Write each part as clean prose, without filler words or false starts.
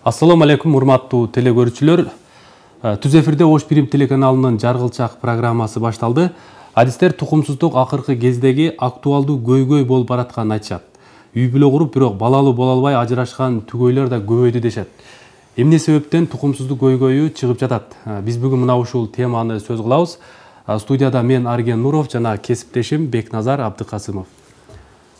Ассаламу алейкум, урматтуу телекөрүүчүлөр. Түз эфирде Ош Бирим телеканалынын жаргылчак программасы башталды. Адистер тукумсуздук акыркы кездеги актуалдуу көйгөй болуп баратканын айтышат. Үй бүлө куруп, бирок балалуу боло албай ажырашкан түгөйлөр да көбөйдү дешет. Эмне себептен тукумсуздук көйгөйү чыгып жатат? Биз бүгүн мына ушул теманы сөз кылабыз. Студияда мен Арген Нуров жана кесиптешим Бекназар Абдыкасымов.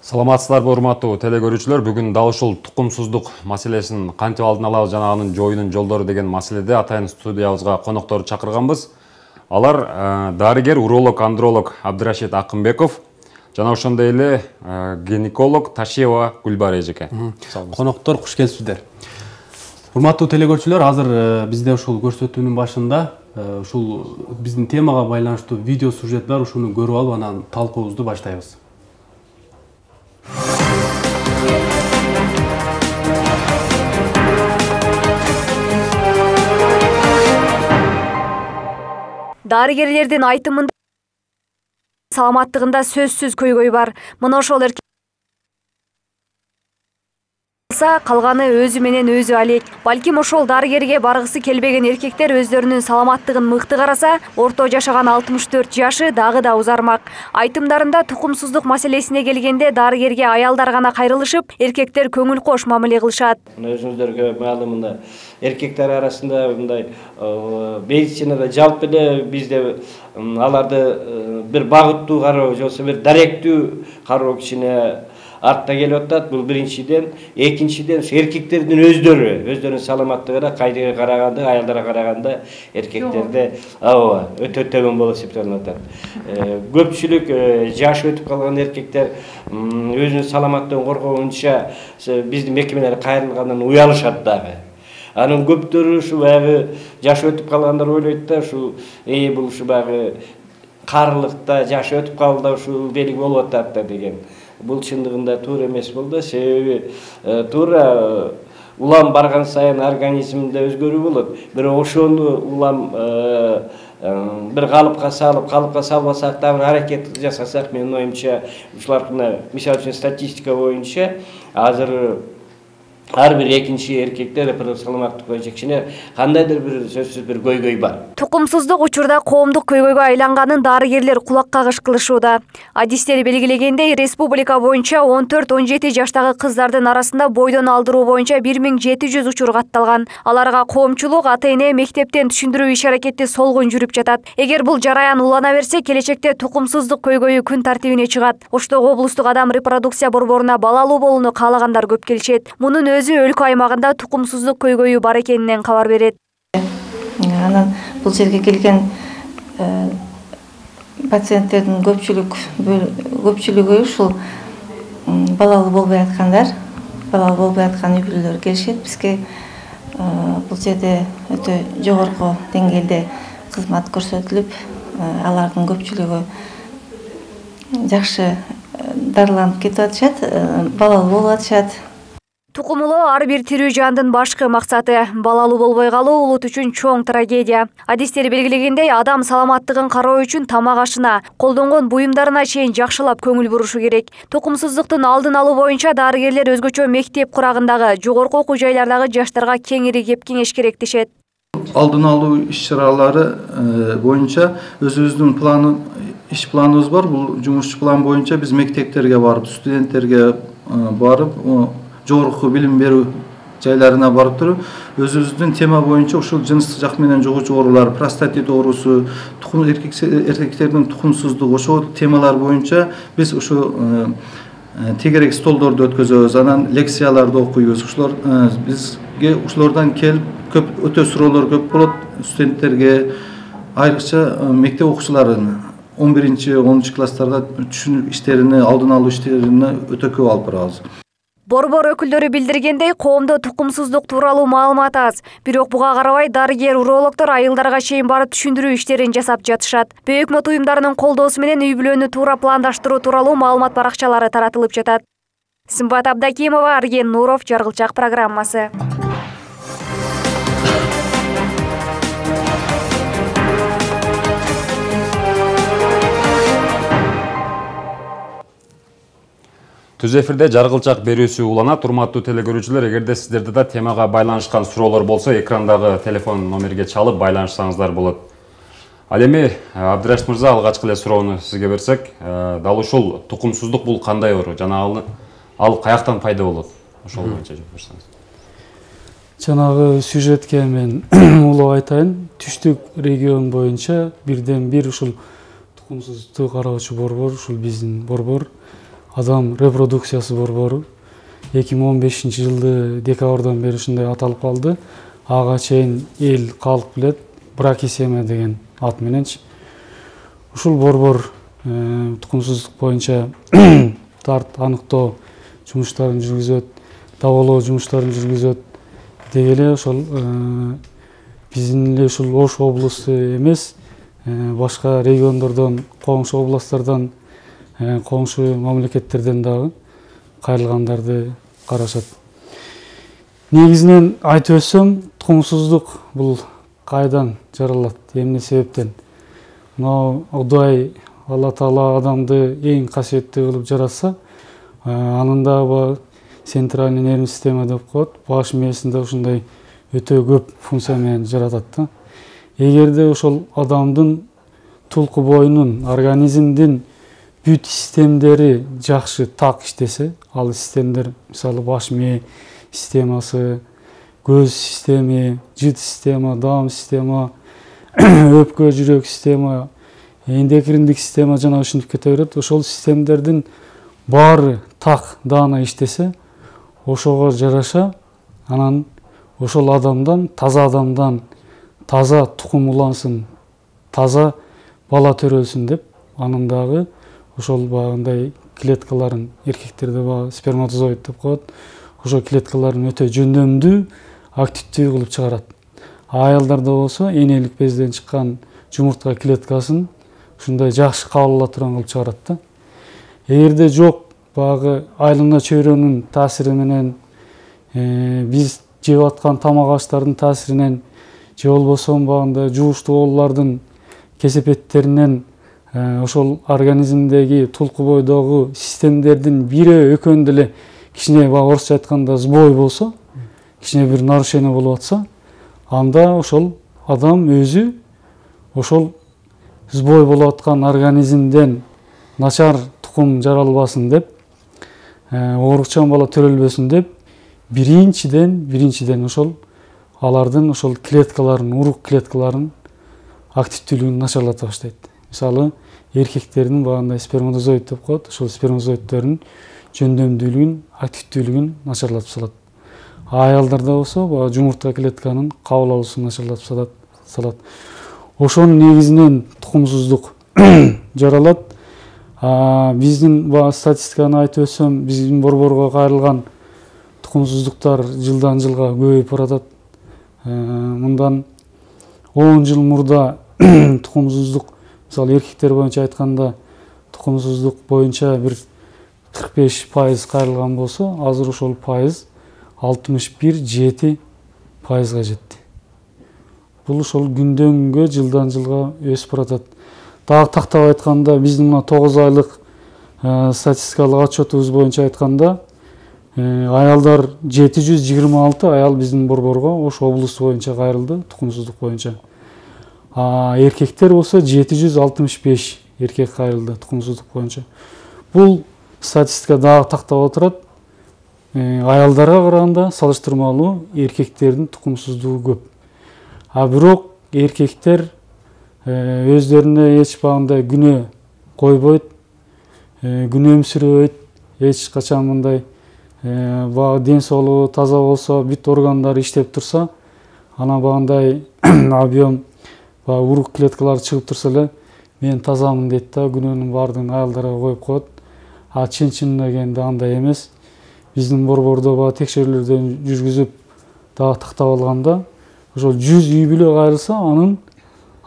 Саламатсыздарбы урматтуу телекөрүүчүлөр, бүгүн дал ушул тукумсуздук маселесин кантип алдын алабыз жана анын жоюунун жолдору деген маселеде атайын студиябызга конокторду чакырганбыз. Алар дарыгер, уролог, андролог Абдырашид Акымбеков жана ошондой эле гинеколог Ташиева Гүлбар эжеке. Коноктор куш келипсиздер. Урматтуу телекөрүүчүлөр, азыр бизде ушул көрсөтүүнүн башында ушул биздин темага байланыштуу видео сюжет бар, ушуну көрүп алып анан талкуубузду баштайбыз. Дарыгерлердин айтымында саламаттыгында сөзсүз көйгөй бар. Мына ошол калганы өзү менен өзү алек. Балким ошол дарыгерге баргысы келбеген эркектер өздөрүнүн саламаттыгын мыкты караса, орто жашаган 64 жашы дагы да узармак. Айтымдарында тукумсуздук маселесине келгенде дарыгерге аялдар гана кайрылышып, эркектер көңүл кош мамиле кылышат. Өзүңүздөргө маалымында эркектер арасында мындай медицинада жалпы эле бизде аларды бир багыттуу кароо, же болбосо бир даректүү кароо кичине артта келип атат. Бул биринчиден, экинчиден эркектердин өздөрүнүн саламаттыгына кайдыга караганда, аялдарга караганда эркектерде өтө төмөн болуп эсептелип атат. Көпчүлүк жаш өтүп калган эркектер өзүнүн саламаттыгын коргоонча биздин мекемелерге кайрылгандан уялышат дагы. Анын көптөрү ушу баягы жаш өтүп калгандар ойлойт да, ушу бул ушу баягы карылыкта жаш өтүп калды да ушу белги болуп атат да деген. Бул чындыгында туура эмес болду. Себеби туура улам барган сайын организмде өзгөрүү болот. Бирок ошону улам бир калыпка салбасак да бир аракет жасасак, менин оюмча, ушулардын мисалы үчүн статистика боюнча азыр ар бир экинчи эркекте репродуктивдик саламаттык боюнча кичине кандайдыр бир сөзсүз бир көйгөй бар. Тукумсуздук учурда коомдук көйгөйгө айланганын дарыгерлер кулак кагыш кылышууда. Адистер белгилегендей, республика боюнча 14-17 жаштагы кыздардын арасында бойдон алдыруу боюнча 1700 учур катталган. Аларга коомчулук, ата-эне, мектептен түшүндүрүү иш-аракети солгун жүрүп жатат. Эгер бул жараян улана берсе, келечекте тукумсуздук көйгөйү күн тартибине чыгат. Оштогу облустук адам репродукция борборуна балалуу болууну каалагандар көп келишет. Мунун өзү өлкө аймагында тукумсуздук көйгөйү бар экенинен кабар берет. Анан бул жерге келген пациенттердин көпчүлүгү ушул балалуу болбой аткандар, балалуу болбой аткан үй бүлөлөр келишет бизге. Бул жерде өтө жогорку деңгээлде кызмат көрсөтүлүп, алардын көпчүлүгү жакшы дарыланып кетип атышат, балалуу болуп атышат. Тукумулоо ар бир тирүү жандын башкы максаты. Балалуу болбой калуу улут үчүн чоң трагедия. Адистер белгилегендей, адам саламаттыгын кароо үчүн тамак ашына, колдонгон буюмдарына чейин жакшылап көңүл бурушу керек. Тукумсуздуктун алдын алуу боюнча дарыгерлер өзгөчө мектеп курагындагы, жогорку окуу жайлардагы жаштарга кеңири кеп кеңеш керек дешет. Алдын алуу иш-чаралары боюнча өзүбүздүн иш планыбыз бар. Бул жумуш план боюнча биз мектептерге барып, студенттерге барып, жогорку билим берүү жайларына барып туруп, өзүбүздүн тема боюнча ушул жыныстык жак менен жугуучу оорулар, простатит оорусу, эркектердин тукумсуздугу, ошол темалар боюнча биз ушу тегерек столдорду өткөзөбүз, анан лекцияларды окуйбуз. Бизге ушулардан келип көп өтө суроолор көп болот. Студенттерге, айрыкча мектеп окуучуларына 11-10 класстарда түшүнүк иштерини, алдын алуу иштерине өтө көп алып барабыз. Борбор өкүлдөрү билдиргендей, коомдо тукумсуздук тууралуу маалымат аз. Бирок буга карабай дарыгер, урологдор айылдарга чейин барып түшүндүрүү иштерин жасап жатышат. Бөйөкмөт уюмдарынын колдоосу менен үй бүлөнү туура пландаштыруу тууралуу маалымат баракчалары таратылып жатат. Сымбат Абдакимова, Арген Нуров, жаргылчак программасы. Түз эфирде жаргылчак берүүсү уланат. Урматтуу телекөрүүчүлөр, эгерде сиздерде да темага байланышкан суроолор болсо, экрандагы телефон номерге чалып байланышсаңыздар болот. Ал эми Абдырашид мырза, алгачкы эле суроону сизге берсек, дал ушул тукумсуздук бул кандай оору? Жана ал каяктан пайда болот? Ошол боюнча жооп берсеңиз. Жанагы сюжетке мен улуу айтайын. Түштүк регион боюнча бирден бир ушул тукумсуздукту кароочу борбор, ушул биздин борбор, адам репродукциясы борбору 2015 жылды декабрдан бери ушундай аталып калды. Ага чейин эл калк билет, бракисемия деген ат мененчи. Ушул борбор тукумсуздук боюнча аныктоо жумуштарын жүргүзөт, дабалоо жумуштарын жүргүзөт. Деги эле ошол биздин эле ушул Ош облусу эмес, башка региондордон, коңшу областтардан, коңшу мамлекеттерден дагы кайрылгандарды карашат. Негизинен айтып өтсөм, тукумсуздук бул кайдан жаралат, эмне себептен? Мына Кудай Алла Таала адамды эң касиеттүү кылып жаратса, анын дагы центральный нервный система деп коет, баш мээсинде ушундай өтө көп функция менен жаратат. Эгерде ошол адамдын тулку боюнун, организмдин бүт системдери жакшы так иштесе, ал системдер мисалы баш мээ системасы, көз системи, жыт система, даам система, өпкө жүрөк система, эндокриндик система жана ушинтип кете берет. Ошол системдердин баары так даана иштесе, ошого жараша анан ошол адамдан таза тукум улансын, таза бала төрөлсүн деп, анын дагы ошол багындай клеткаларын, эркектерде багы сперматозоид деп коет, ошол клеткаларын өтө жөндөмдүү, активдүү кылып чыгарат. Аялдарда болсо энелик безден чыккан жумуртка клеткасын ушундай жакшы кабыл ала турган кылып чыгарат. Эгерде жок, багы айлана чөйрөнүн таасири менен, биз жеп аткан тамак аштардын таасиринен, же болбосо багында жугуштуу оолулардын кесепеттеринен, ошол организмдеги тулку бойдогу системдердин бири экөөнү деле кичине орусча айтканда сбой болсо, кичине бир нарушение болуп атса, анда ошол адам өзү ошол сбой болуп аткан организмден начар тукум жаралбасын деп, оорукчан бала төрөлбөсүн деп, биринчиден ошол алардын ошол клеткаларын, урук клеткаларын активдүүлүгүн начарлата баштайт. Мисалы, эркектердин багындай сперматозоид деп коет, ошол сперматозоиддердин жөндөмдүүлүгүн, активдүүлүгүн начарлатып салат. Аялдарда болсо, бага жумуртка клетканын кабыл алуусун начарлатып салат. Ошонун негизинен тукумсуздук жаралат. Биздин статистиканы айтып өтсөм, биздин борборго кайрылган тукумсуздуктар жылдан жылга көбөйүп баратат. Мындан 10 жыл мурда тукумсуздук, мисалы эркектер боюнча айтканда, тукумсуздук боюнча бир 45% кайрылган болсо, азыр ошол пайыз 61-7% жетти. Бул ошол күндөн күнгө, жылдан жылга өсүп баратат. Дагы тактап айтканда, биздин мына 9 айлык статистикалык отчетубуз боюнча айтканда, аялдар 726 аял биздин борборго, Ош облусу боюнча кайрылды, тукумсуздук боюнча. Эркектер болсо 765 эркек кайрылды тукумсуздук боюнча. Бул статистика дагы тактап отурат. Аялдарга караганда салыштырмалуу эркектердин тукумсуздугу көп. Бирок эркектер өздөрүнө эч багындай күнөө койбойт, күнөөмсүрөбөйт, эч качан мындай ден соолугу таза болсо, бүт органдары иштеп турса, анан багындай объем урук клеткалары чыгып турса эле, мен тазамын дейт да, күнөөнүн баардыгын аялдарга коюп коет. Чын-чынына келгенде андай эмес. Биздин борбордо текшерүүлөрдөн жүргүзүп дагы тактап алганда, ошол 100 үй бүлө кайрылса, анын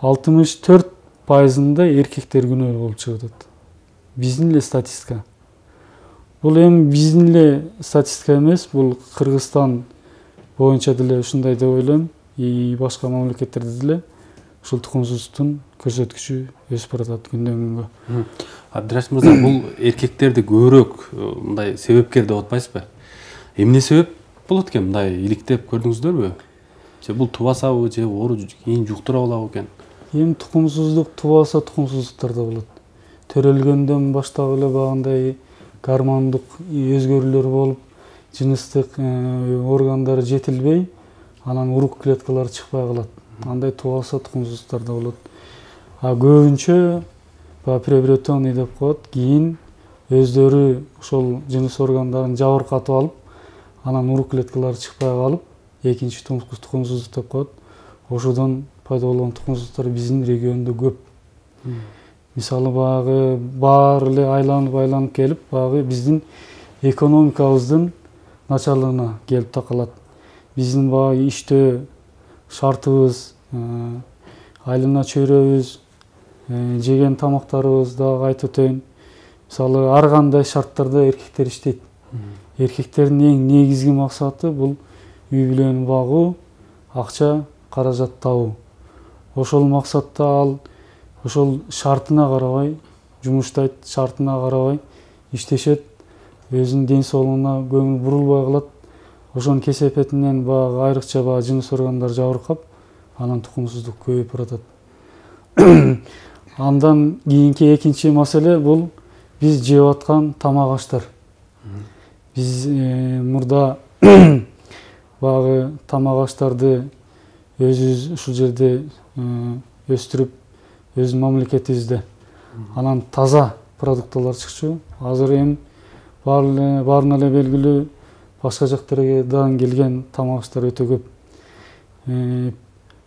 64%-ында эркектер күнөө болуп чыгат. Биздин эле статистика. Бул эми биздин эле статистика эмес, бул Кыргызстан боюнча деле ушундай деп ойлойм, и башка мамлекеттерде деле ушул тукумсуздуктун көрсөткүчү өсүп баратат күндөн күнгө. Абдраш мырза, бул эркектерди көбүрөөк мындай себепкер деп атпайсызбы? Эмне себеп болот экен, мындай иликтеп көрдүңүздөрбү? Же бул тубасабы, же оору кийин жуктура алабы экен? Эми тукумсуздук тубаса тукумсуздуктар да болот. Төрөлгөндөн баштап эле багындай гормондук өзгөрүүлөр болуп, жыныстык органдары жетилбей, анан урук клеткалары чыкпай калат. Андай тубаса тукумсуздуктар да болот. А көбүнчө приобретенный деп коет, кийин өздөрү ошол жыныс органдарын жабыркатып алып, анан урук клеткалары чыкпай калып, экинчи тукумсуздук деп коет. Ошодон пайда болгон тукумсуздуктар биздин региондо көп. Мисалы баягы баары эле айланып келип, баягы биздин экономикабыздын начарлыгына келип такалат. Биздин баягы иштөө шартыбыз, айлана чөйрөбүз, жеген тамактарыбыз да кайта төйн. Мисалы ар кандай шарттарда эркектер иштейт. Эркектердин эң негизги максаты бул үй бүлөнү багуу, акча, каражат табуу. Ошол максатта ал ошол шартына карабай жумуштайт, шартына карабай иштешет, өзүнүн ден соолугуна көңүл бурулбай калат. Ошонун кесепетинен баягы айрыкча жыныс органдары жабыркап, анан тукумсуздук көбөйүп баратат. Андан кийинки экинчи маселе бул биз жеп аткан тамак аштар. Биз мурда баягы тамак аштарды өзүбүз ушул жерде өстүрүп, өзүнүн мамлекетибизде анан таза продукталар чыкчу. Азыр эми баарына эле белгилүү, башка жактардан келген тамак аштар өтө көп.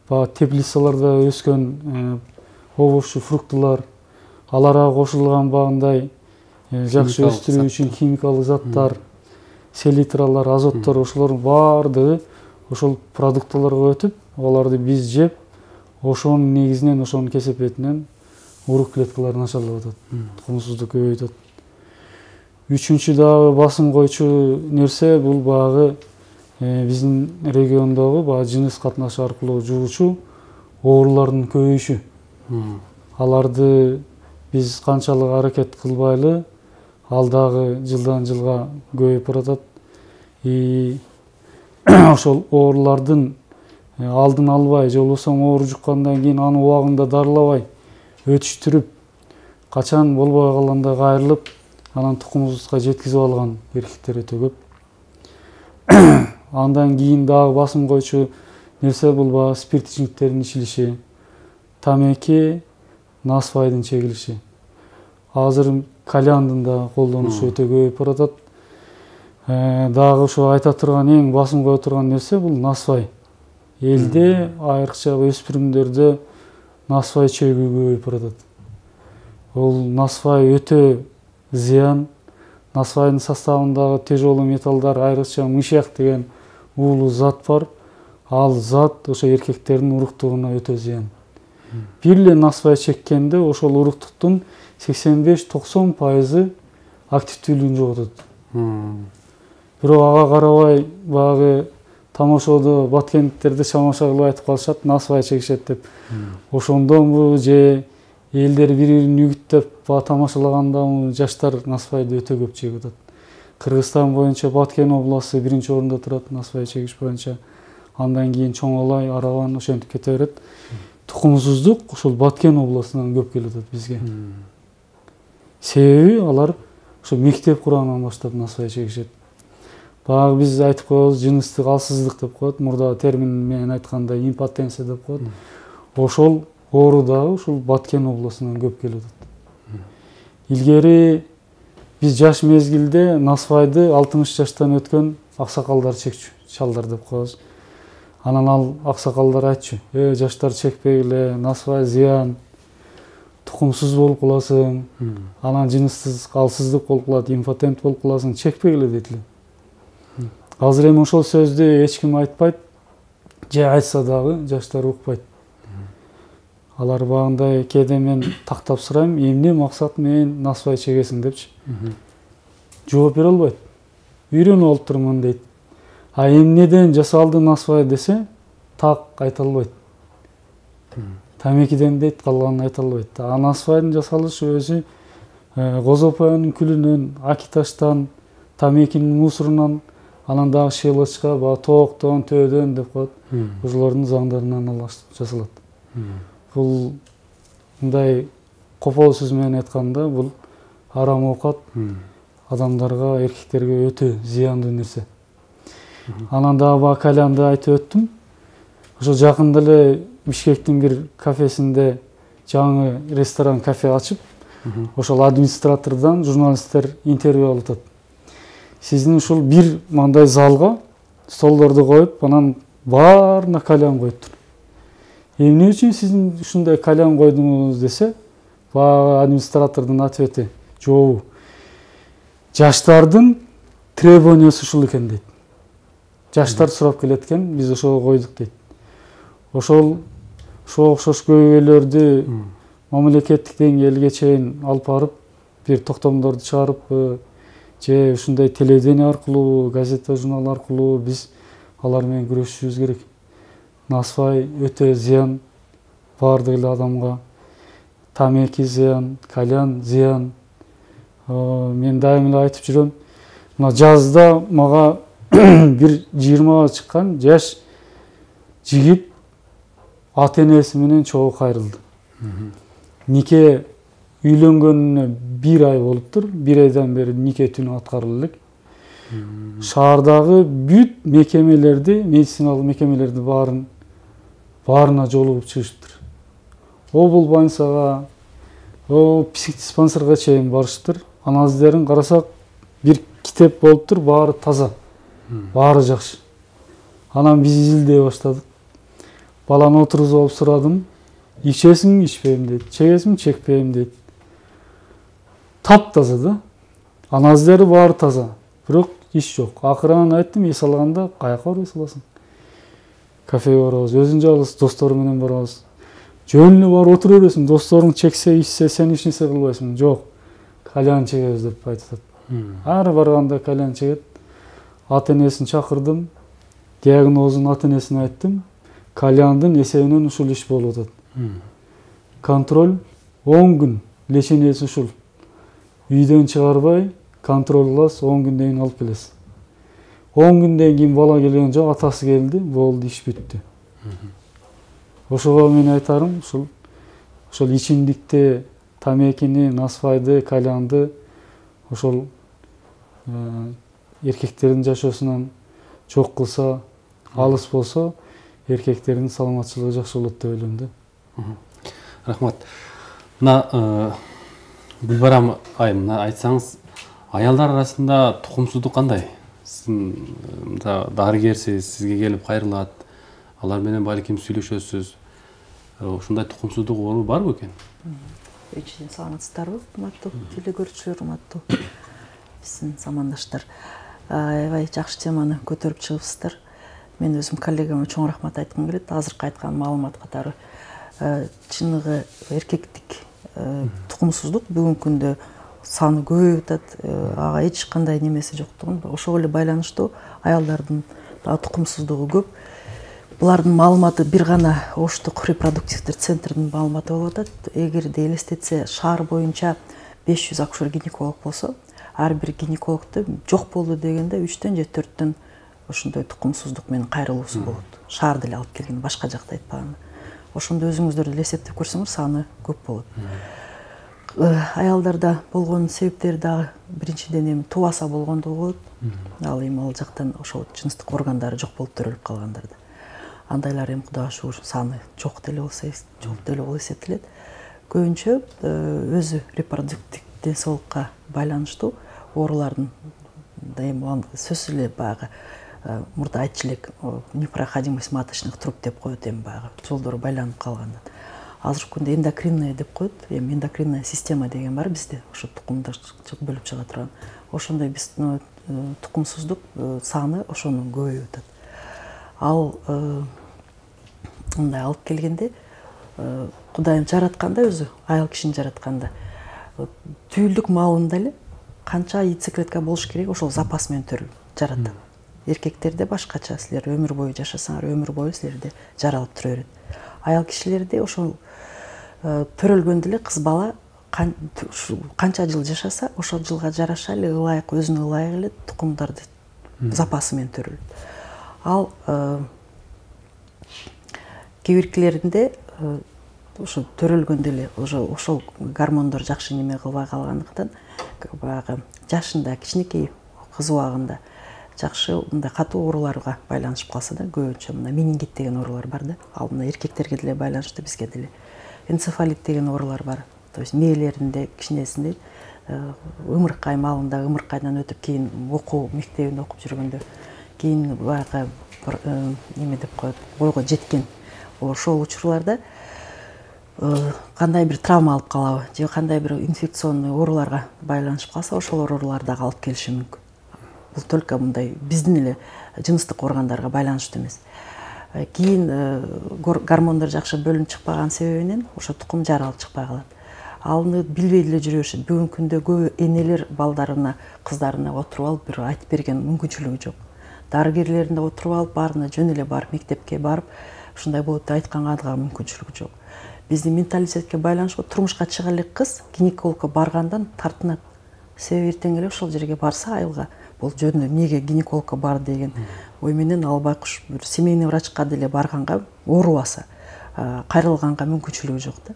Баягы теплицаларда өскөн овощу, фруктылар, аларга кошулган багындай жакшы өстүрүү үчүн химикалык заттар, селитралар, азоттор, ошолор баардыгы ошол продукталарга өтүп, аларды биз жеп, ошонун негизинен, ошонун кесепетинен урук клеткалары начарлап атат, тукумсуздук көбөйүп атат. Үчүнчү дагы басым койчу нерсе бул баягы биздин региондогу баягы жыныс катнашы аркылуу жугучу оорулардын көбөйүшү. Аларды биз канчалык аракет кылбайлы, ал дагы жылдан жылга көбөйүп баратат. Ошол оорулардын алдын албай, же болбосо оору жуккандан кийин аны убагында дарылабай, өтүштүрүп, качан болбой калганда кайрылып, анан тукумсуздукка жеткизип алган эркектер өтө көп. Андан кийин дагы басым койчу нерсе бул баягы спирт ичимдиктердин ичилиши, тамеки, насвайдын чегилиши. Азыр кальяндын да колдонушу өтө көбөйүп баратат. Дагы ушу айта турган эң басым кое турган нерсе бул насвай. Элде айрыкча өспүрүмдөрдө насвай чегүү көбөйүп баратат. Ол насвай өтө зыян. Насвайдын составындагы тяжелый металлдар, айрыкча мышьяк деген уулуу зат бар. Ал зат ошо эркектердин уруктугуна өтө зыян. Бир эле насвай чеккенде ошол уруктуктун 85-90% активдүүлүгүн жоготот. Бирок ага карабай баягы тамошодо баткендиктерди шамаша кылып айтып калышат, насвай чегишет деп. Ошондонбу же элдер бири-бирин үгүттөп тамашалагандамы жаштар насвайды өтө көп чегип атат. Кыргызстан боюнча Баткен областы биринчи орунда турат насвай чегиш боюнча. Андан кийин Чоң-Алай, Араган ошентип кете берет. Тукумсуздук ошол Баткен областынан көп келип атат бизге. Себеби алар ошо мектеп курамынан баштап насвай чегишет. Баягы биз айтып коебуз, жыныстык алсыздык деп коет, мурда термин менен айтканда импотенция деп коет. Ошол оору дагы ушул Баткен областынан көп келип атат. Илгери биз жаш мезгилде насвайды 60 жаштан өткөн аксакалдар чекчү, чалдар деп коебуз. Анан ал аксакалдар айтчу: жаштар чекпегиле, насвай зыян, тукумсуз болуп каласың, анан жыныстык алсыздык болуп калат, импотент болуп каласың, чекпегиле дейтиле. Азыр эми ошол сөздү эч ким айтпайт, же айтса дагы жаштар укпайт. Алар багындай кээде мен тактап сурайм, эмне максат менен насвай чегесиң депчи. Жооп бере албайт. Үйрөнүп алып турмун дейт. А эмнеден жасалды насвай десе, так айта албайт. тамекиден дейт, калганын айта албайт. Насвайдын жасалышы өзү козопоянын күлүнөн, акиташтан, тамекинин мусорунан, анан дагы шелочка, тооктон, төөдөн деп коет. Ошолордун заңдарынан жасалат. Бул мындай копол сөз менен айтканда, бул арам оокат адамдарга, эркектерге өтө зыяндуу нерсе. Анан дагы кальянды айтып өттүм. Ошо жакында эле Бишкектин бир кафесинде жаңы ресторан, кафе ачып, ошол администратордон журналисттер интервью алып атат. Сиздин ушул бир мындай залга столдорду коюп, анан баарына кальян коюптур. Эмне үчүн сиздин ушундай кальян койдуңуз десе, администратордун ответи: жок, жаштардын требованиясы ушул экен дейт. Жаштар сурап келет экен, биз ошого койдук дейт. Ошол окшош көйгөйлөрдү мамлекеттик деңгээлге чейин алып барып, бир токтомдорду чыгарып, же ушундай телевидение аркылуу, газета, журнал аркылуу биз алар менен күрөшүшүбүз керек. Насвай өтө зыян баардык эле адамга. Тамеки зыян, кальян зыян. Мен дайым эле айтып жүрөм. Мына жазда мага бир 20-га чыккан жаш жигит ата-энеси менен чогуу кайрылды. Нике үйлөнгөнүнө 1 ай болуптур. 1 айдан бери нике түнү аткарыла элек. Шаардагы бүт мекемелерди, медициналык мекемелерди баарына жолугуп чыгышыптыр. Обул больницага, психдиспансерге чейин барышыптыр. Анализдерин карасак, бир китеп болуптур, баары таза. Баары жакшы. Анан биз изилдей баштадык. Баланы отургузуп алып сурадым. Ичесиң, ичпейм дейт. Чегесиң, чекпейм дейт. Таптаза да. Анализдери баары таза. Бирок иш жок. Акырын айттым, эс алганда каяка барып эс аласың? Кафеге барабыз, өзүң жалгыз достору менен барабыз. Жөн эле барып отура бересиң, досторуң чексе, ичсе, сен эч нерсе кылбайсың. Жок. Кальян чегебиз деп айтат. Ары барганда кальян чегет. Ата-энесин чакырдым. Диагнозун ата-энесине айттым. Кальяндын эсебинен ушул иш болуп атат. Контроль 10 күн, лечениеси ушул. Үйдөн чыгарбай, контроль кыласыз, 10 күндөн кийин алып келесиз. 10 күндөн кийин бала келген жок, атасы келди, болду, иш бүттү. Ошого мен айтарым, ошол ичимдикти, тамекини, насвайды, кальянды ошол эркектердин жашоосунан жок кылса, алыс болсо, эркектердин саламатчылыгы жакшы болот деп ойлойм да. Рахмат. Мына Гүлбарам айым, мына айтсаңыз, аялдар арасында тукумсуздук кандай? Сиз дарыгерсиз, сизге келип кайрылат, алар менен балким сүйлөшөсүз. Ушундай тукумсуздук оору барбы экен? Эчинен саламатсыздарбы, урматтуу телекөрүүчүлөр, урматтуу биздин замандаштар. Аябай жакшы теманы көтөрүп чыгыпсыздар. Мен өзүм коллегама чоң рахмат айткым келет. Азыркы айткан маалымат катары чыныгы эркектик тукумсуздук бүгүнкү күндө саны көбөйүп атат. Ага эч кандай немеси жоктугун, ошого эле байланыштуу аялдардын тукумсуздугу көп. Булардын маалыматы бир гана Оштук репродуктивдик центрдин маалыматы болуп атат. Эгерде элестетсе, шаар боюнча 500 акушер-гинеколог болсо, ар бир гинекологдо жок болду дегенде 3-төн же 4-төн ошондой тукумсуздук менен кайрылуусу болот. Шаар деле алып келген, башка жакта айтпаганда. Ошондо өзүңүздөр деле эсептеп көрсөңөр, саны көп болот. Аялдарда болгон себептери дагы биринчиден тубаса болгондугу болот. Ал ал жактан ошол жыныстык органдары жок болуп төрөлүп калгандарда. Андайлар Кудайга шүгүр саны жок деле болуп эсептелет. Көбүнчө өзү репродуктивдик ден соолукка байланыштуу оорулардын сөзсүз эле баягы мурда айтчу элек непроходимость маточных труб деп коет, баягы жолдору байланып калгандан. Азыркы күндө эндокринная деп коет. Эндокринная система деген бар бизде, ошо тукумдашчылык бөлүп чыга турган. Ошондой биз тукумсуздук саны ошонун көбөйүп атат. Ал мындай алып келгенде Кудайым жаратканда, өзү аял кишини жаратканда түйүлдүк маалында эле канча яйцеклетка болуш керек, ошол запас менен жаратат. Эркектерде башкача, силер өмүр бою жашасаңар, өмүр бою силерде жаралып тура берет. Аял кишилерде ошол төрөлгөндө эле кыз бала канча жыл жашаса ошол жылга жараша эле ылайык, өзүнө ылайык эле тукумдарды запасы менен төрөлөт. Ал кээ биркилеринде ошо төрөлгөндө эле ошол гормондор жакшы неме кылбай калгандыктан баягы жашында кичинекей кыз убагында жакшы мындай катуу ооруларга байланышып калса да, көбүнчө мына менингит деген оорулар бар да. Ал мына эркектерге деле байланыштуу, бизге деле энцефалит деген оорулар бар. То есть мээлеринде кичинесинде ымыркай маалында ымыркайдан өтүп кийин окуу мектебинде окуп жүргөндө кийин баягы неме деп коет, бойго жеткен ошол учурларда кандай бир травма алып калабы же кандай бир инфекционный ооруларга байланышып калса, ошол оорулар дагы алып келиши мүмкүн. Бул только мындай биздин эле жыныстык органдарга байланыштуу эмес. Кийин гормондор жакшы бөлүнүп чыкпаган себебинен ошо тукум жаралып чыкпай калат. Аны билбей деле жүрө беришет. Бүгүнкү күндө көп энелер балдарына, кыздарына отуруп алып бир айтып берген мүмкүнчүлүгү жок. Дарыгерлеринде отуруп алып, баарына жөн эле барып, мектепке барып, ушундай болот деп айтканга дагы мүмкүнчүлүгү жок. Биздин менталитетке байланыштуу турмушка чыга элек кыз гинекологко баргандан тартынат. Себеби эртең эле ошол жерге барса айылга, бул жөнүндө эмнеге гинекологко бар деген ой менен ал байкуш бир семейный врачка деле барганга, оорубаса, кайрылганга мүмкүнчүлүгү жок да.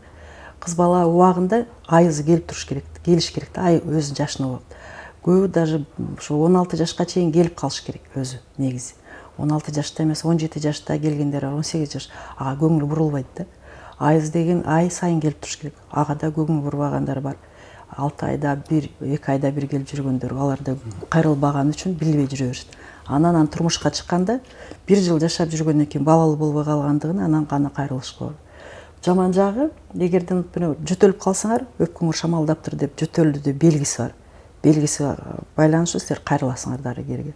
Кыз бала убагында айызы келип туруш керек, келиш керек да, ай өзү жашына болот. Көбү даже ошо 16 жашка чейин келип калыш керек өзү негизи. 16 жашта эмес, 17 жашта келгендер бар, 18 жаш. Ага көңүл бурулбайт да. Айыз деген ай сайын келип туруш керек. Ага да көңүл бурбагандар бар. 6 айда бир, 2 айда бир келип жүргөндөр, алар да кайрылбаган үчүн билбей жүрө беришет. Анан турмушка чыкканда 1 жыл жашап жүргөндөн кийин балалуу болбой калгандыгын анан гана кайрылышкы болот. Жаман жагы, эгерден жөтөлүп калсаңар, өпкөңөр шамалдаптыр деп жөтөлдү деп белгиси бар. Белгиси байланыштуу силер кайрыласыңар дарыгерге.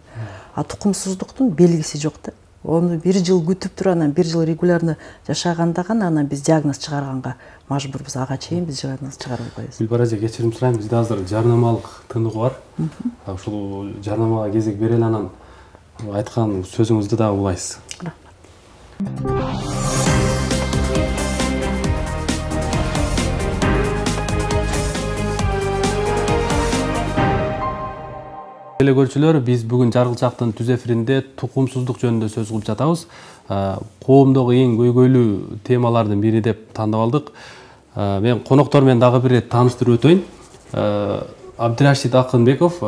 А тукумсуздуктун белгиси жок да. Onu 1 жыл күтүп туруп, анан 1 жыл регулярно жашаганда гана анан биз диагноз чыгарганга мажбурбуз. Ага чейин биз диагноз чыгарып коебуз. Гүлбара эже, кечирим сурайм, бизде азыр жарнамалык тыныгуу бар. Ушул жарнамага кезек бере эле анан айткан сөзүңүздү дагы улайсыз. Телекөрүүчүлөр, биз бүгүн Жаргылчактын түз эфиринде тукумсуздук жөнүндө сөз кылып жатабыз. Коомдогу эң көйгөйлүү темалардын бири деп тандап алдык. Мен коноктор менен дагы бир ирет тааныштырып өтөйүн. Абдирашид Акынбеков,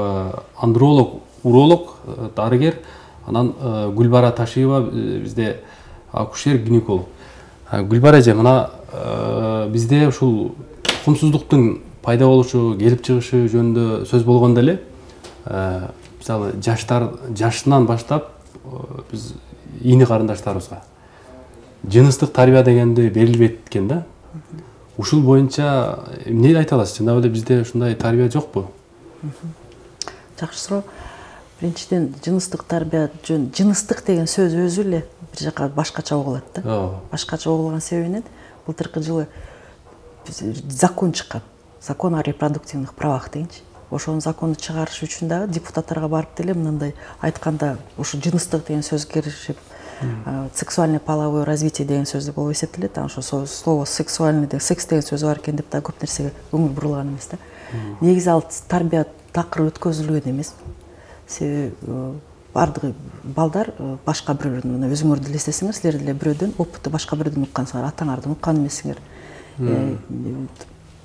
андролог, уролог, дарыгер, анан Гүлбара Ташиева бизде акушер, гинеколог. Гүлбара эже, мына бизде ушул тукумсуздуктун пайда болушу, келип чыгышы жөнүндө сөз болгондо эле, мисалы жашынан баштап биз ийни карындаштарыбызга жыныстык тарбия дегенди берилбейт экен да. Ушул боюнча эмне айта аласыз? Чындап эле бизде ушундай тарбия жокпу? Жакшы суроо. Биринчиден жыныстык тарбия жыныстык деген сөз өзү эле бир жака башкача угулат да. Башкача угулган себебинен былтыркы жылы закон чыккан. Закон о репродуктивных правах дегенчи. Ошонун закону чыгарыш үчүн дагы депутаттарга барып деле мындай айтканда ушу жыныстык деген сөз киришип, сексуальное половое развитие деген сөз болуп эсептелет. Ошо слово сексуальный деген секс деген сөз бар экен деп да көп нерсеге көңүл бурулган эмес да. Негизи ал тарбия такыр өткөзүлгөн эмес. Себеби бардыгы балдар башка бирөөнүн, мына өзүңөр деле эстесиңер, силер деле бирөөдөн опытты башка бирөөдөн уккансыңар, атаңардан уккан эмессиңер.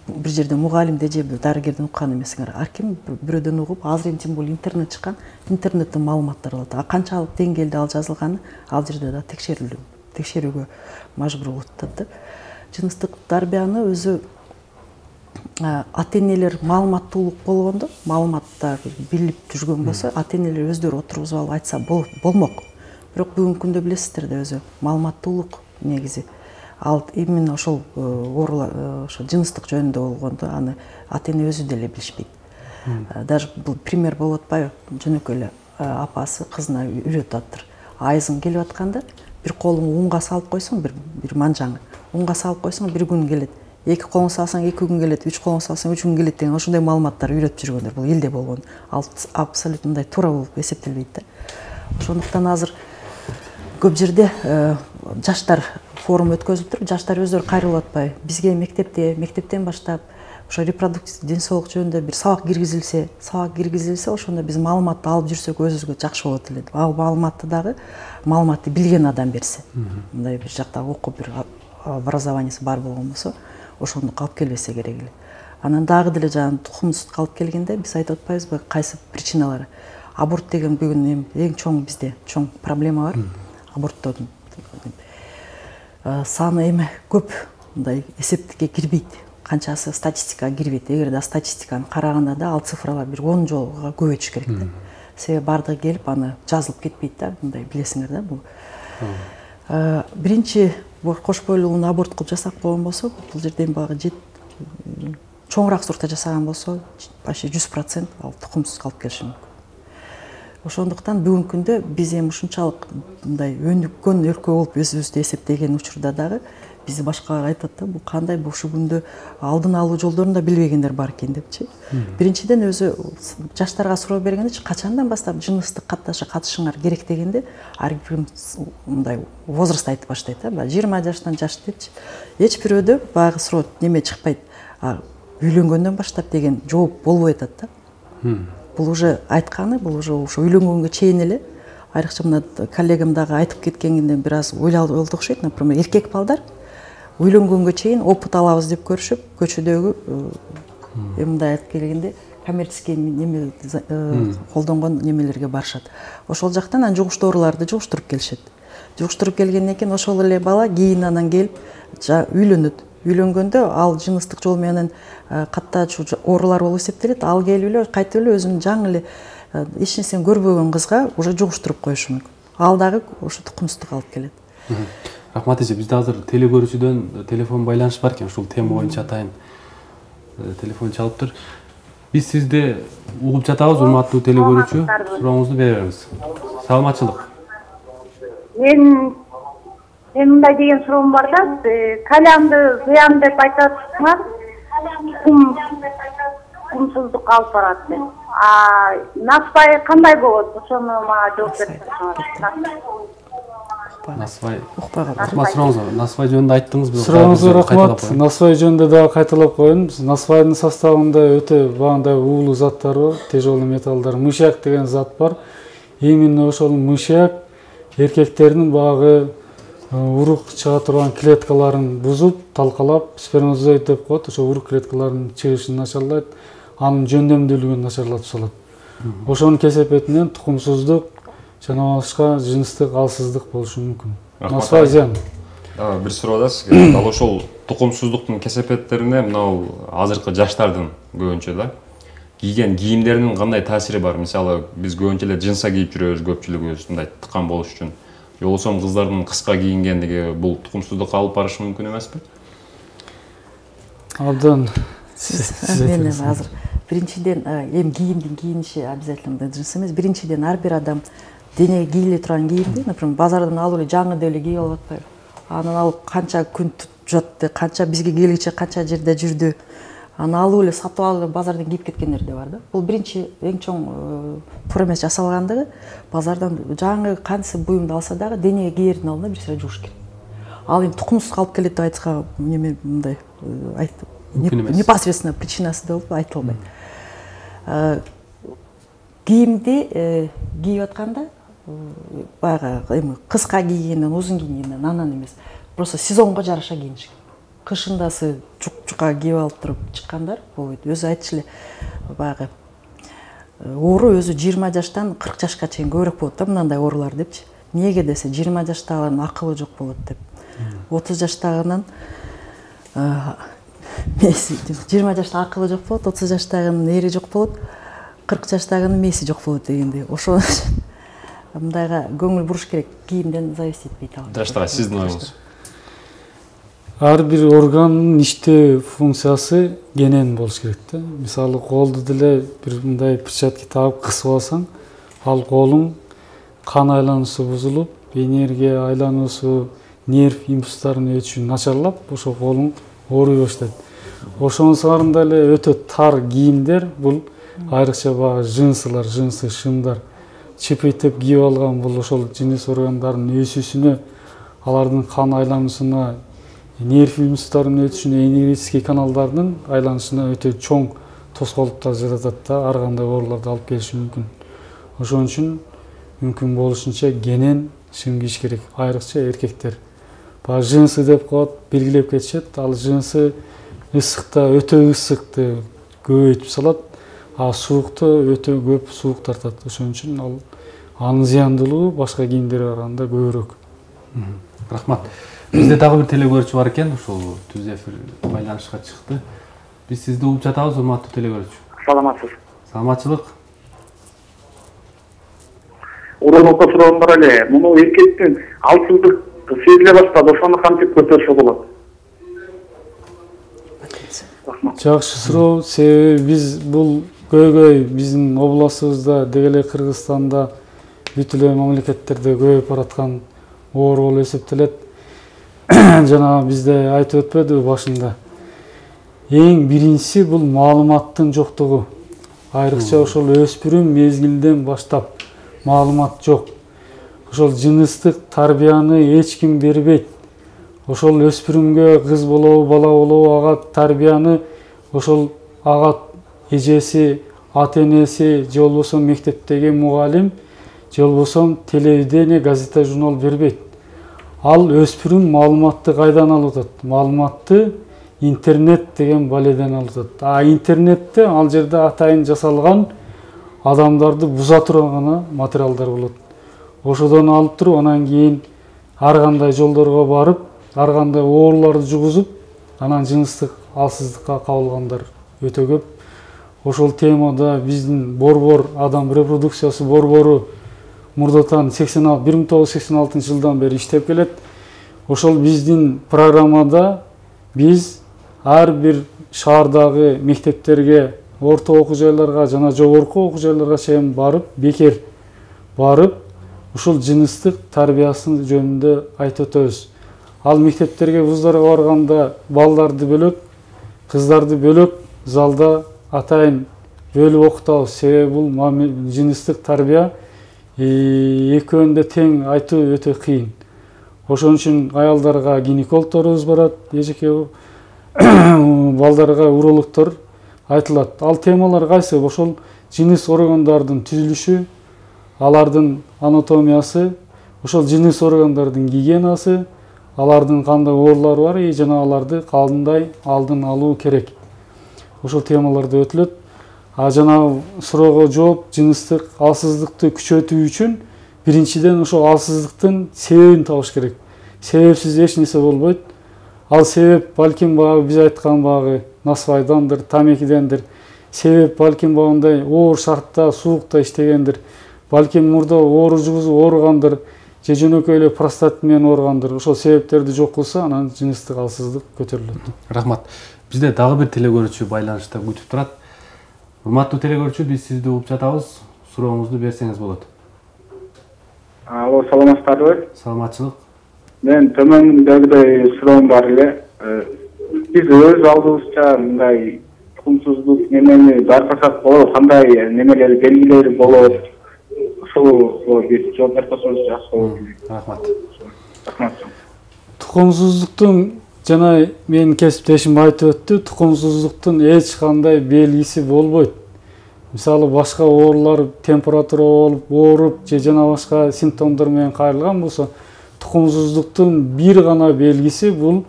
Бир жерде мугалимде же дарыгерден уккан эмессиңер. Ар ким бирөөдөн угуп, азыр эми тем более интернет чыккан, интернеттен маалыматтар алат. Канчалык деңгээлде ал жазылганы ал жерде да текшерүүгө мажбур болот да. Жыныстык тарбияны өзү ата-энелер маалыматтуулук болгондо, маалыматтар билип жүргөн болсо, ата-энелер өздөрү отургузуп алып айтса болмок. Бирок бүгүнкү күндө билесиздер да өзү маалыматтуулук негизи. Ал именно ошол ошо жыныстык жөнүндө болгондо аны ата-эне өзү деле билишпейт. Даже бул пример болуп атпайбы? Жөнөкөй эле апасы кызына үйрөтүп атыптыр. Айызың келип атканда бир колуңду унга салып койсоң, бир манжаңы унга салып койсоң, бир күн келет. 2 колуң салсаң 2 күн келет, 3 колуң салсаң 3 күн келет деген ошондой маалыматтар үйрөтүп жүргөндөр. Бул элде болгон. Ал абсолютно мындай туура болуп эсептелбейт да. Ошондуктан азыр көп жерде жаштар форум өткөзүлүп туруп, жаштар өздөрү кайрылып атпайбы? Бизге мектептен баштап ошо репродуктивдүү ден соолук жөнүндө бир сабак киргизилсе, ошондо биз маалыматты алып жүрсөк өзүбүзгө жакшы болот эле. Ал маалыматты билген адам берсе, мындай бир жакта окуп бир образованиясы бар болгон болсо, ошондук алып келбесе керек эле. Анан дагы деле жаңы тукумсуздукка алып келгенде биз айтып атпайбызбы, кайсы причиналары? Аборт деген бүгүн эң чоң бизде чоң проблема бар. Аборттордун саны эме көп, мындай эсептикке кирбейт. Канчасы статистикага кирбейт. Эгерде статистиканы караганда да ал цифралар бир 10 жолго көбөйтүш керек да. Себеби бардыгы келип аны жазылып кетпейт да, мындай билесиңер да бул. Биринчи кош бойлуулууну аборт кылып жасап койгон болсо, бул жерден багы чоңураак суртта жасаган болсо, почти 100% ал тукумсуз калып келиши мүмкүн. Ошондуктан бүгүнкү күндө биз эми ушунчалык мындай өнүккөн өлкө болуп өзүбүздү эсептеген учурда дагы биз башкалар айтат да, бул кандай, ушул күндө алдын алуу жолдорун да билбегендер бар экен депчи. Биринчиден өзү жаштарга суроо бергенде качандан баштап жыныстык катышыңар керек дегенде ар бир мындай возраст айтып баштайт да, 20 жаштан жаш депчи. Эч бирөөдө баягы суроо неме чыкпайт. Үйлөнгөндөн баштап деген жооп болбой атат да. Бул уже айтканы, бул уже ошо үйлөнгөнгө чейин эле. Айрыкча мына коллегам дагы айтып кеткенинден бир аз ойлолду окшойт. Например, эркек балдар үйлөнгөнгө чейин опыт алабыз деп көрүшүп, көчөдөгү мындай айтып келгенде коммерческий неме колдонгон немелерге барышат. Ошол жактан анан жугуш дооруларды жугуштуруп келишет. Жугуштуруп келгенден кийин ошол эле бала кийин анан келип үйлөнөт. Үйлөнгөндө ал жыныстык жол менен каттаачу оорулар болуп эсептелет. Ал келип эле кайтып эле өзүнүн жаңы эле эч нерсени көрбөгөн кызга уже жугуштуруп коюшу мүмкүн. Ал дагы ошо тукумсуздукка алып келет. Рахмат эже, бизде азыр телегөрүүчүдөн телефон байланыш бар экен, ушул тема боюнча атайын телефон чалыптыр. Биз сизди угуп жатабыз, урматтуу телегөрүүчү. Сурооңузду бере бериңиз. Саламатчылык. Мен мындай деген суроом бар да, кальянды зыян деп айтасыңар, тукумсуздукка алып барат деп. Насыбай кандай болот? Ошону мага жооп берсеңиз. Насыбай насыбай жөнүндө айттыңызбы? Сурооңузга рахмат. Насыбай жөнүндө дагы кайталап коеюн. Насыбайдын составында өтө баандай уулуу заттар бар, тяжелый металлдар, мышьяк деген зат бар. Именно ошол мышьяк эркектердин багы урук чыга турган клеткаларын бузуп, талкалап, сперматозоид деп коет, ошо урук клеткаларынын чыгышын начарлайт, анын жөндөмдүүлүгүн начарлатып салат. Ошонун кесепетинен тукумсуздук жана башка жыныстык алсыздык болушу мүмкүн. Насыбай зыян. Бир суроо да сизге. Дал ошол тукумсуздуктун кесепеттерине мынау азыркы жаштардын көбүнчө да кийген кийимдеринин кандай таасири бар? Мисалы, биз көбүнчө эле жынса кийип жүрөбүз, көпчүлүгүбүз мындай тыккан болуш үчүн. Же болбосо кыздардын кыска кийингендиги бул тукумсуздукка алып барышы мүмкүн эмеспи? Абдан. Мен азыр биринчиден эми кийимдин кийиниши обязательно жыныс эмес. Биринчиден ар бир адам денеге кийиле турган кийимди, например, базардан алып эле жаңы деп эле кийип алып атпайбы? Анан алып канча күн жатты, канча бизге келгиче канча жерде жүрдү. Аны алып эле сатып алып базардан кийип кеткендер да бар да. Бул биринчи эң чоң туура эмес жасалгандыгы, базардан жаңы кантсе буюмду алса дагы денеге кийердин алдында бир сыйра жууш керек. Ал эми тукумсуз алып келет деп айтса неме мындай айтып непосредственно причинасы деп айтылбайт. Кийимди кийип атканда баягы эми кыска кийгенден, узун кийгенден анан эмес. Просто сезонго жараша кийиниш керек. Кышындасы жука кийип алып туруп чыккандар болбойт. Өзү айтчу эле баягы оору өзү 20 жаштан 40 жашка чейин көбүрөөк болот да мындай оорулар депчи. Неге десе 20 жаштагынын акылы жок болот деп. 30 жаштагынын 20 жашта акылы жок болот, 30 жаштагынын эри жок болот, 40 жаштагынын мээси жок болот дегендей. Ошо мындайга көңүл буруш керек, кийимден зависит этпейт ал. Даштага сиздин оюңуз? Ар бир органдын иштөө функциясы кенен болуш керек да. Мисалы, колду деле бир мындай перчатка тагып кысып алсаң, ал колуң кан айлануусу бузулуп, энергия айлануусу, нерв импульстарынын өтүшү начарлап, ошо колуң ооруй баштайт. Ошонун сарында эле өтө тар кийимдер, бул айрыкча багы жынсылар, жынсы шымдар чепейтеп кийип алган, бул ошол жыныс органдарынын өсүүсүнө алардын кан айланышына, нерв импульстарынын өтүшүнө, энергетический каналдардын айланышына өтө чоң тоскоолдуктар жаратат да, ар кандай ооруларды алып келиши мүмкүн. Ошон үчүн мүмкүн болушунча кенен шим кийиш керек, айрыкча эркектер. Баягы жынсы деп коет, белгилеп кетишет. Ал жынсы ысыкта өтө ысыкты көбөйтүп салат, а суукта өтө көп суук тартат. Ошон үчүн ал анын зыяндуулугу башка кийимдерге караганда көбүрөөк. Рахмат. Бизде дагы бир телекөрүүчү бар экен, ушул түз эфир байланышка чыкты. Биз сизди угуп жатабыз, урматтуу телекөрүүчү. Саламатсыз. Саламатчылык. Урматтуу суроом бар эле. Муну эркектин алсыздык сезиле баштады, ошону кантип көтөрүшү болот? Жакшы суроо. Себеби биз бул көйгөй биздин областыбызда, деги эле Кыргызстанда, бүт эле мамлекеттерде көбөйүп бараткан оору болуп эсептелет. Жана бизде айтып өтпөдүбү башында? Эң биринчиси бул маалыматтын жоктугу. Айрыкча ошол өспүрүм мезгилден баштап маалымат жок. Ошол жыныстык тарбияны эч ким бербейт. Ошол өспүрүмгө кыз болобу, бала болобу, ага тарбияны ошол ага эжеси, ата-энеси, же болбосо мектептеги мугалим, же болбосо телевидение, газета, журнал бербейт. Ал өспүрүм маалыматты кайдан алып атат? Маалыматты интернет деген баледен алып атат. А интернетте ал жерде атайын жасалган адамдарды буза турган материалдар болот. Ошодон алып туруп, анан кийин ар кандай жолдорго барып, ар кандай ооруларды жугузуп, анан жыныстык алсыздыкка кабылгандар өтө көп. Ошол темада биздин борбор, адам репродукциясы борбору мурдатан 1986 жылдан бери иштеп келет. Ошол биздин программада биз ар бир шаардагы мектептерге, орто окуу жайларга жана жогорку окуу жайларга чейин барып, бекер барып, ушул жыныстык тарбиясын жөнүндө айтып өтөбүз. Ал мектептерге, вуздарга барганда балдарды бөлөк, кыздарды бөлөк залда атайын бөлүп окутабыз. Себеби бул жыныстык тарбия экөөнү тең айтуу өтө кыйын. Ошон үчүн аялдарга гинекологторубуз барат, эжеке балдарга урологтор айтылат. Ал темалар кайсы? Ошол жыныс органдардын түзүлүшү, алардын анатомиясы, ошол жыныс органдардын гигиенасы, алардын кандай оорулары бар жана аларды кандай алдын алуу керек. Ошол темаларда өтүлөт. А жана суроого жооп, жыныстык алсыздыкты күчөтүү үчүн биринчиден ошол алсыздыктын себебин табыш керек. Себепсиз эч нерсе болбойт. Ал себеп балким баягы биз айткан баягы насвайдандыр, тамекидендир. Себеп балким багындай оор шартта, суукта иштегендир. Балким мурда оору жугузуп ооругандыр, же жөнөкөй эле простат менен ооругандыр. Ошол себептерди жок кылса, анан жыныстык алсыздык көтөрүлөт. Рахмат. Бизде дагы бир телекөрүүчү байланышта күтүп турат. Урматтуу телекөрүүчү, биз сизди угуп жатабыз. Сурооңузду берсеңиз болот. Алло, саламатсыздарбы? Саламатчылык. Мен төмөндөгүдөй суроом бар эле. Биз өз алдыбызча мындай тукумсуздук немени байкасак болот, кандай немелер белгилери болот? Ошол бир жооп берсеңиз жакшы болот. Рахмат. Рахмат. Тукумсуздуктун жана менин кесиптешим айтып өттү, тукумсуздуктун эч кандай белгиси болбойт. Мисалы башка оорулар, температура болуп, ооруп, же жана башка симптомдор менен кайрылган болсо, тукумсуздуктун бир гана белгиси бул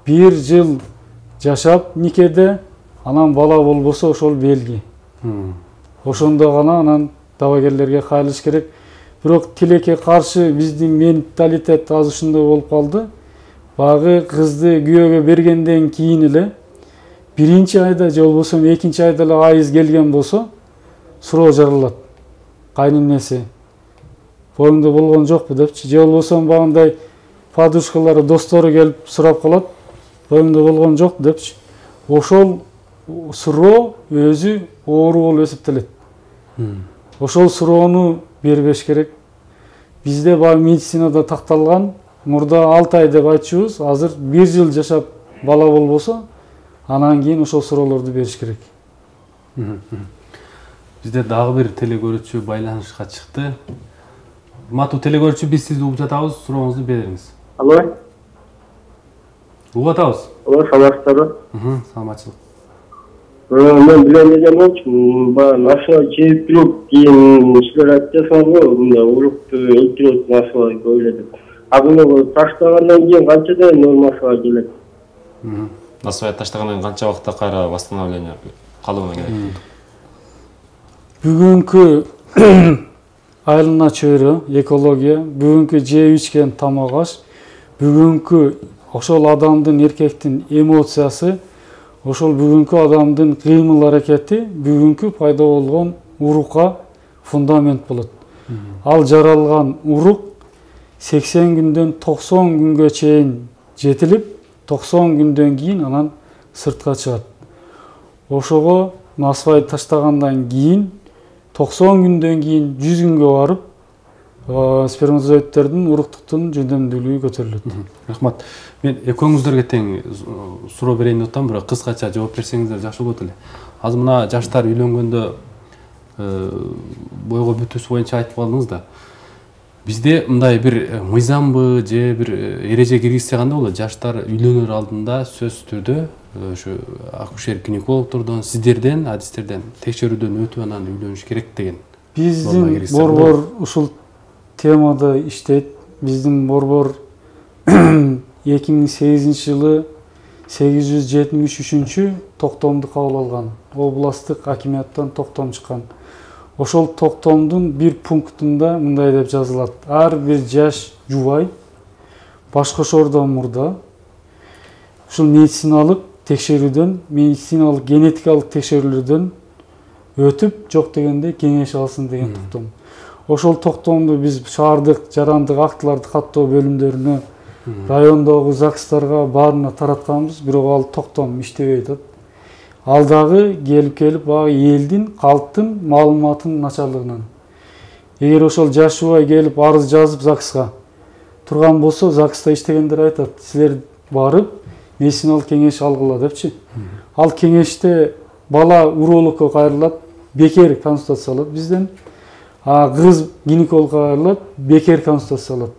1 жыл жашап никеде, анан бала болбосо ошол белги. Ошондо гана анан дабагерлерге кайрылыш керек. Бирок тилекке каршы биздин менталитет аз ушундай болуп калды. Багы кызды күйөөгө бергенден кийин эле биринчи айда же болбосо экинчи айда эле айыз келген болсо суроо жаралат. Кайненеси боюңда болгон жокпу депчи, же болбосо багындай подушкалары, достору келип сурап калат, боюңда болгон жок депчи. Ошол суроо өзү оору болуп эсептелет. Ошол суроону бербеш керек. Бизде баягы медицинада такталган, мурда 6 ай деп айтчубуз, азыр 1 жыл жашап бала болбосо, анан кийин ошол суроолорду бериш керек. Бизде дагы бир телекөрүүчү байланышка чыкты. Урматтуу телекөрүүчү, биз сизди угуп жатабыз, сурооңузду бериңиз. Алло. Угуп атабыз. Алло, саламатсыздарбы? Саламатчылык. Мен билем деген болчумун. Баягы ашыга жеп туруп кийин силер айтып жатсаңыз го, мындай урукту өлтүрөт машыга көбүлө деп. А буну таштагандан кийин канчадан нормасына келет? Насыбай таштагандан кийин канча убакытта кайра восстановление калыбына келет? Бүгүнкү айылына чөйрө экология, бүгүнкү жеп ичкен тамак аш, бүгүнкү ошол адамдын эркектин эмоциясы, ошол бүгүнкү адамдын кыймыл аракети бүгүнкү пайда болгон урукка фундамент болот. Ал жаралган урук 80 күндөн 90 күнгө чейин жетилип, 90 күндөн кийин анан сыртка чыгат. Ошого насыбай таштагандан кийин 90 күндөн кийин 100 күнгө барып, сперматозоидтердин уруктуктун жөндөмдүүлүгү көтөрүлөт. Рахмат. Мен экөөңүздөргө тең суроо берейин деп атам, бирок кыскача жооп берсеңиздер жакшы болот эле. Азыр мына жаштар үйлөнгөндө бойго бүтүүсү боюнча айтып калдыңыз да. Бизде мындай бир мыйзамбы же бир эреже киргизсе кандай болот? Жаштар үйлөнөр алдында сөзсүз түрдө ошо акушер-гинекологдордон, сиздерден, адистерден текшерүүдөн өтүп анан үйлөнүш керек деген. Биздин борбор ушул темада иштейт. Биздин борбор 2008 жылы 873 токтомду кабыл алган. Областтык акимияттан токтом чыккан. Ошол токтомдун бир пунктунда мындай деп жазылат: ар бир жаш жубай башкошордон мурда ушул медициналык текшерүүдөн, медициналык генетикалык текшерүүлөрдөн өтүп, жок дегенде кеңеш алсын деген токтом. Ошол токтомду биз шаардык жарандык актыларды каттоо бөлүмдөрүнө, райондогу ЗАГСтарга баарына таратканбыз, бирок ал токтом иштебей атат. Ал дагы келип баягы элдин, калктын маалыматынын начарлыгынан. Эгер ошол жаш жубай келип арыз жазып ЗАГСка турган болсо, ЗАГСта иштегендер айтат: силер барып медициналык кеңеш алгыла депчи. Ал кеңеште бала урологко кайрылат, бекер консультация алат бизден. Кыз гинекологко кайрылат, бекер консультация алат.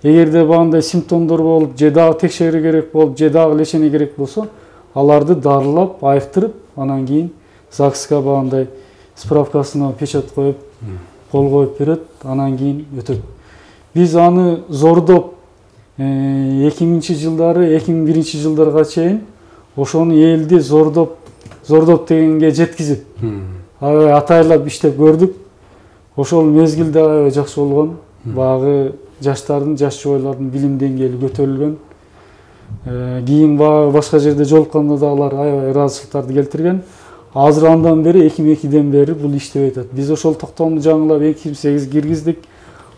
Эгерде багындай симптомдор болуп, же дагы текшерүү керек болуп, же дагы лечение керек болсо, аларды дарылап, айыктырып, анан кийин ЗАГСка багындай справкасына печать коюп, кол коюп берет, анан кийин өтөт. Биз аны зордоп 2000-жылдары, 2001 жылдарга чейин ошону элди зордоп дегенге жеткизип, атайлап иштеп көрдүк. Ошол мезгилде аябай жакшы болгон. Багы жаштардын, жаш жубайлардын билим деңгээли көтөрүлгөн. Кийин башка жерде жолукканда да алар аябай ыраазычылыктарды келтирген. Азыр андан бери 2002ден бери бул иштебей атат. Биз ошол токтомду жаңылап 2008 киргиздик.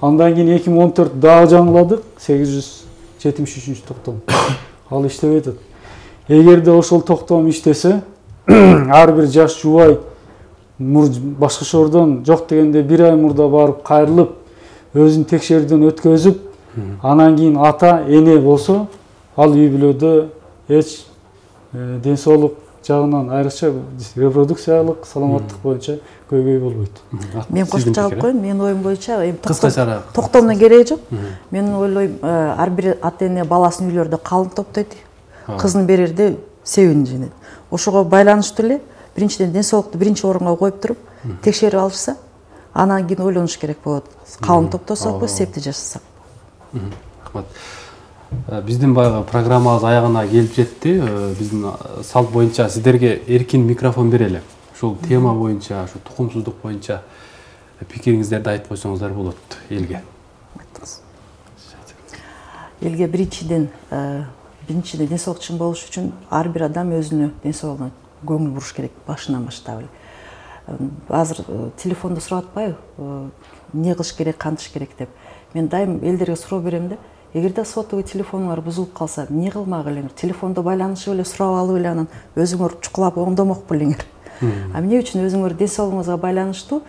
Андан кийин 2014 дагы жаңыладык, 873 токтом. Ал иштебей атат. Эгерде ошол токтом иштесе, ар бир жаш жубай башкошордон жок дегенде бир ай мурда барып кайрылып, өзүн текшерүүдөн өткөзүп, анан кийин ата, эне болсо, ал үй бүлөдө эч ден жагынан айрыкча репродукциялык саламаттык боюнча көйгөй болбойт. Мен кошуп чыгып коеюн, менин оюм боюнча токтомдун кереги жок. Мен ойлойм, ар бир ата эне баласын үйлөрдө калын топтойт, кызын берерде себин жинейт. Ошого байланыштуу эле биринчиден ден соолукту биринчи орунга коюп туруп, текшерип алышса, анан кийин ойлонуш керек болот. Калын топтосокпу, септи жасасак. Рахмат. Биздин баягы программабыз аягына келип жетти. Биздин салт боюнча сиздерге эркин микрофон берели. Ушул тема боюнча, ушу тукумсуздук боюнча пикириңиздерди айтып койсоңуздар болот элге. Элге биринчиден ден соолукчун болуш үчүн ар бир адам өзүнө ден соолугуна көңүл буруш керек башынан баштап эле. Азыр телефондо сурап атпайбы, эмне кылыш керек, кантыш керек деп. Мен дайым элдерге суроо берем да, эгерде сотовый телефонуңар бузулуп калса, эмне кылмак элеңер? Телефондо байланышып эле сурап алып эле анан өзүңөр чукулап оңдомок белеңер. Эмне үчүн өзүңөр ден соолугуңузга байланыштуу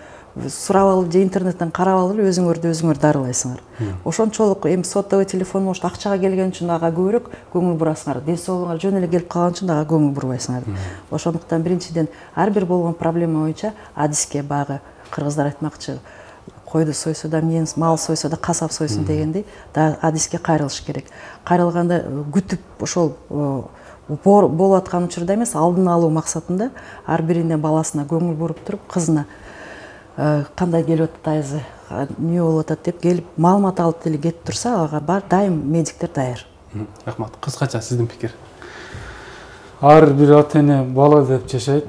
сурап алып же интернеттен карап алып эле өзүңөрдү өзүңөр дарылайсыңар. Ошончолук эми сотовый телефон может акчага келген үчүн ага көбүрөөк көңүл бурасыңар. Ден соолугуңар жөн эле келип калган үчүн ага көңүл бурбайсыңар. Ошондуктан биринчиден ар бир болгон проблема боюнча адиске, багы кыргыздар айтмакчы, койду сойсо да мен, мал сойсо да касап сойсун дегендей да адиске кайрылыш керек. Кайрылганда күтүп ошол болуп аткан учурда эмес, алдын алуу максатында ар бирине баласына көңүл буруп туруп, кызына кандай келип атат айзы, эмне болуп атат деп келип маалымат алып деле кетип турса, ага дайым медиктер даяр. Рахмат. Кыскача сиздин пикир. Ар бир ата-эне бала деп жашайт.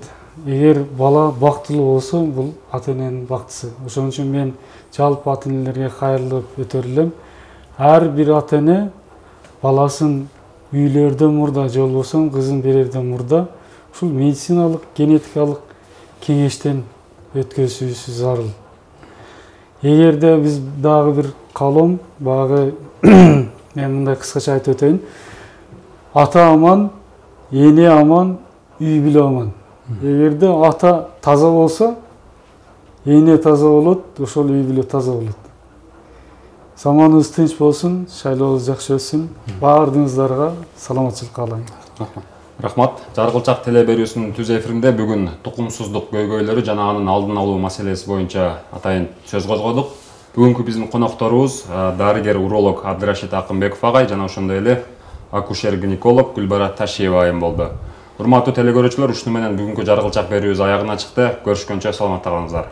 Эгер бала бактылуу болсо, бул ата-эненин бактысы. Ошон үчүн мен жалпы ата-энелерге кайрылып өтөрүлөм. Ар бир ата-эне баласын үйлөрдөн мурда, же болбосо кызын берерден мурда ушул медициналык, генетикалык кеңештен өткөзүүсү зарыл. Эгерде биз дагы бир калом, багы мен мындай кыскача айтып өтөйүн. Ата аман, эне аман, үй бүлө аман. Эгерде ата таза болсо, эне таза болот, ошол үй бүлө таза болот. Заманыбыз тынч болсун, шайлообуз жакшы өссүн. Баардыгыңыздарга саламатчылык каалайм. Рахмат. Жаргылчак теле берүүсүнүн түз эфиринде бүгүн тукумсуздук көйгөйлөрү жана анын алдын алуу маселеси боюнча атайын сөз козгодук. Бүгүнкү биздин конокторубуз дарыгер уролог Абдырашид Акынбеков агай жана ошондой эле акушер-гинеколог Гүлбара Ташиева айым болду. Урматтуу теле көрүүчүлөр, ушуну менен бүгүнкү жаргылчак берүүбүз аягына чыкты. Көрүшкөнчө саламатта калыңыздар.